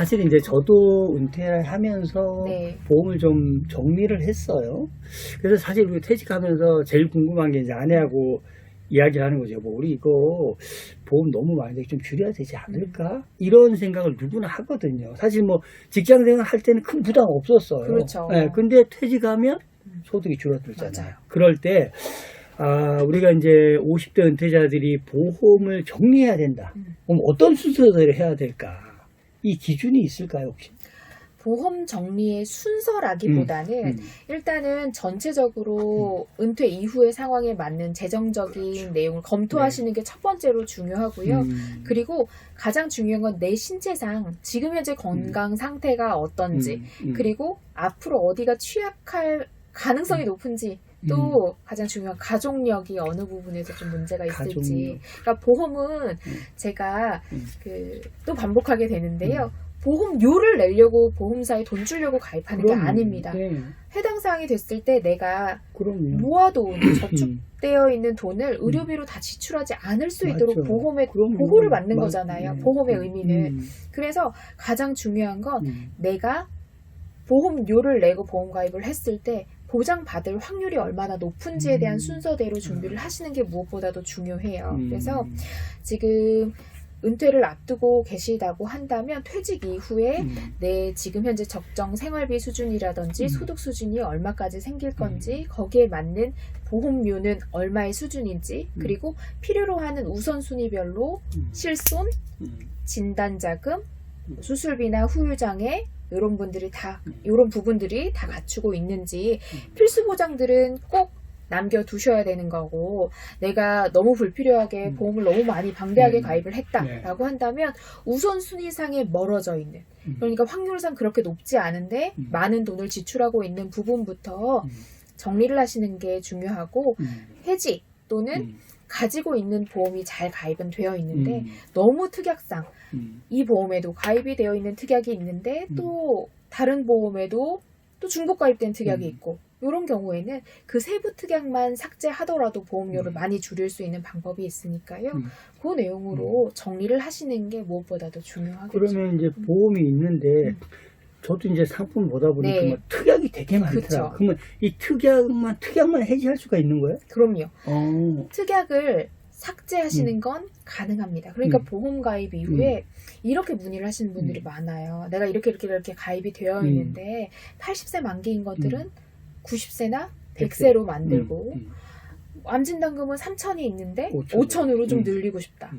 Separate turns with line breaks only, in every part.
사실 이제 저도 은퇴를 하면서
네.
보험을 좀 정리를 했어요. 그래서 사실 우리 퇴직하면서 제일 궁금한 게 이제 아내하고 이야기를 하는 거죠. 뭐 우리 이거 보험 너무 많은데 좀 줄여야 되지 않을까? 이런 생각을 누구나 하거든요. 사실 뭐 직장 생활 할 때는 큰 부담 없었어요.
그렇죠.
네, 근데 퇴직하면 소득이 줄어들잖아요.
맞아요.
그럴 때 우리가 이제 50대 은퇴자들이 보험을 정리해야 된다. 그럼 어떤 순서대로 해야 될까? 이 기준이 있을까요, 혹시?
보험 정리의 순서라기보다는 일단은 전체적으로 은퇴 이후의 상황에 맞는 재정적인 내용을 검토하시는 게 첫 번째로 중요하고요. 그리고 가장 중요한 건 내 신체상 지금 현재 건강 상태가 어떤지 그리고 앞으로 어디가 취약할 가능성이 높은지 또 가장 중요한 가족력이 어느 부분에서 좀 문제가 있을지. 그러니까 보험은 제가 또 반복하게 되는데요. 보험료를 내려고 보험사에 돈 주려고 가입하는 게 아닙니다.
네.
해당 사항이 됐을 때 내가
그럼요.
모아둔 저축되어 있는 돈을 의료비로 다 지출하지 않을 수 있도록
맞죠.
보험의
그럼요.
보호를 받는
맞-
거잖아요.
네.
보험의 의미는. 그래서 가장 중요한 건 내가 보험료를 내고 보험 가입을 했을 때 보장받을 확률이 얼마나 높은지에 대한 순서대로 준비를 하시는 게 무엇보다도 중요해요. 그래서 지금 은퇴를 앞두고 계시다고 한다면 퇴직 이후에 내 지금 현재 적정 생활비 수준이라든지 소득 수준이 얼마까지 생길 건지 거기에 맞는 보험료는 얼마의 수준인지 그리고 필요로 하는 우선순위별로 실손, 진단자금, 수술비나 후유장애 이런 부분들이 다 갖추고 있는지 필수 보장들은 꼭 남겨두셔야 되는 거고 내가 너무 불필요하게 보험을 너무 많이 방대하게 가입을 했다라고 한다면 우선순위상에 멀어져 있는 그러니까 확률상 그렇게 높지 않은데 많은 돈을 지출하고 있는 부분부터 정리를 하시는 게 중요하고 해지 또는 가지고 있는 보험이 잘 가입은 되어 있는데 너무 특약상 이 보험에도 가입이 되어 있는 특약이 있는데 또 다른 보험에도 또 중복 가입된 특약이 있고 이런 경우에는 그 세부 특약만 삭제하더라도 보험료를 많이 줄일 수 있는 방법이 있으니까요. 그 내용으로 정리를 하시는 게 무엇보다도 중요하겠죠.
그러면 이제 보험이 있는데 저도 이제 상품 보다 보니까 뭐 특약이 되게 많더라고요.
그쵸.
그러면 이 특약만 해지할 수가 있는 거예요?
그럼요.
어.
특약을 삭제하시는 건 가능합니다. 그러니까 보험 가입 이후에 이렇게 문의를 하시는 분들이 많아요. 내가 이렇게 가입이 되어 있는데 80세 만기인 것들은 90세나 100세로 만들고 암진단금은 3천이 있는데 5천으로 좀 늘리고 싶다.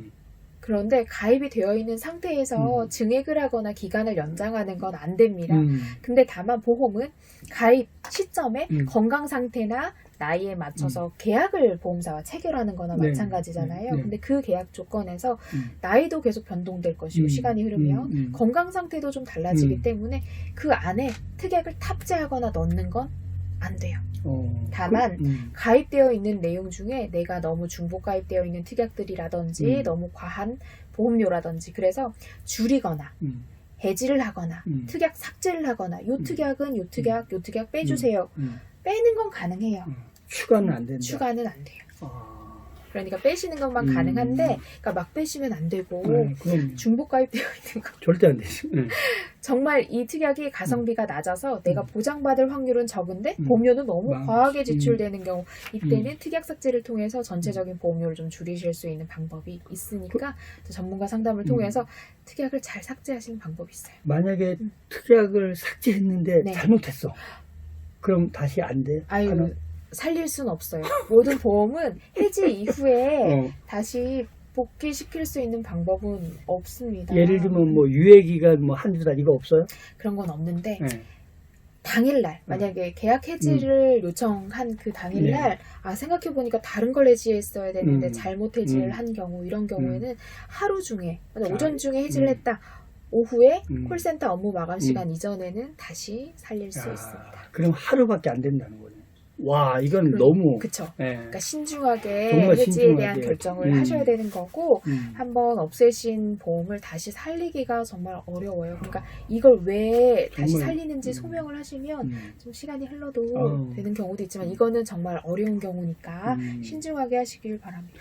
그런데 가입이 되어 있는 상태에서 증액을 하거나 기간을 연장하는 건 안 됩니다. 근데 다만 보험은 가입 시점에 건강 상태나 나이에 맞춰서 계약을 보험사와 체결하는 거나 마찬가지잖아요. 근데 그 계약 조건에서 나이도 계속 변동될 것이고 시간이 흐르면 건강 상태도 좀 달라지기 때문에 그 안에 특약을 탑재하거나 넣는 건 안 돼요. 다만 가입되어 있는 내용 중에 내가 너무 중복 가입되어 있는 특약들이라든지 너무 과한 보험료라든지 그래서 줄이거나 해지를 하거나 특약 삭제를 하거나 요 특약은 요 특약 빼주세요. 빼는 건 가능해요.
추가는 안 된다.
추가는 안 돼요. 그러니까 빼시는 것만 가능한데 그러니까 막 빼시면 안 되고 중복 가입되어 있는 거
절대 안 되죠.
정말 이 특약이 가성비가 낮아서 내가 보장받을 확률은 적은데 보험료는 너무 과하게 지출되는 경우 이때는 특약 삭제를 통해서 전체적인 보험료를 좀 줄이실 수 있는 방법이 있으니까 전문가 상담을 통해서 특약을 잘 삭제하시는 방법이 있어요.
만약에 특약을 삭제했는데 잘못했어. 그럼 다시 안 돼?
살릴 순 없어요. 모든 보험은 해지 이후에 다시 복귀시킬 수 있는 방법은 없습니다.
예를 들면 뭐 유예기간 뭐 한두 달 이거 없어요?
그런 건 없는데 당일날 만약에 계약 해지를 요청한 그 당일날 생각해보니까 다른 걸 해지했어야 되는데 잘못 해지를 한 경우 이런 경우에는 하루 중에 오전 중에 해지를 했다. 오후에 콜센터 업무 마감 시간 이전에는 다시 살릴 수 있습니다.
그럼 하루밖에 안 된다는 거네. 와, 이건 너무.
그쵸.
네.
그러니까 신중하게
정말
해지에
신중하게.
대한 결정을 하셔야 되는 거고, 한번 없애신 보험을 다시 살리기가 정말 어려워요. 그러니까 이걸 왜 다시
정말,
살리는지 소명을 하시면 좀 시간이 흘러도 되는 경우도 있지만 이거는 정말 어려운 경우니까 신중하게 하시길 바랍니다.